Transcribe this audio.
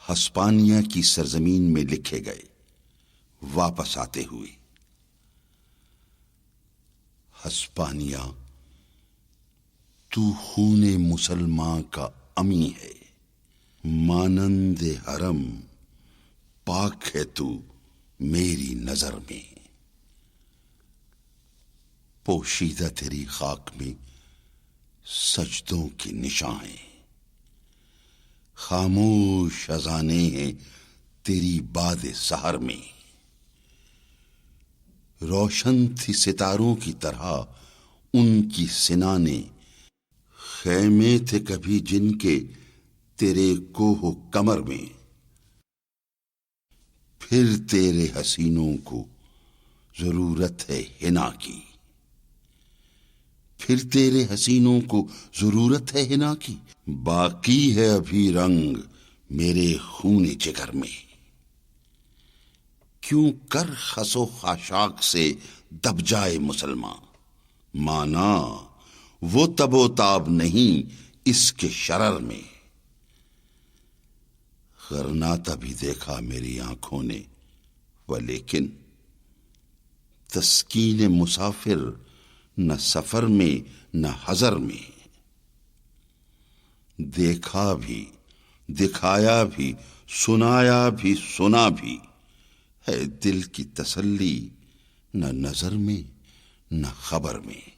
ہسپانیہ کی سرزمین میں لکھے گئے واپس آتے ہوئے۔ ہسپانیہ، تو خون مسلمان کا امی ہے، مانند حرم پاک ہے تو میری نظر میں۔ پوشیدہ تیری خاک میں سجدوں کے نشاں ہیں، خاموش اذانیں ہیں تیری باد سحر میں۔ روشن تھی ستاروں کی طرح ان کی سنانیں، خیمے تھے کبھی جن کے تیرے کوہ کمر میں۔ پھر تیرے حسینوں کو ضرورت ہے حنا کی، پھر تیرے حسینوں کو ضرورت ہے حنا کی۔ باقی ہے ابھی رنگ میرے خون جگر میں، کیوں کر خس و خاشاک سے دب جائے مسلمان۔ مانا وہ تب و تاب نہیں اس کے شرر میں۔ غرناطہ بھی دیکھا میری آنکھوں نے، ولیکن تسکین مسافر نہ سفر میں نہ حضر میں۔ دیکھا بھی، دکھایا بھی، سنایا بھی، سنا بھی، ہے دل کی تسلی نہ نظر میں نہ خبر میں۔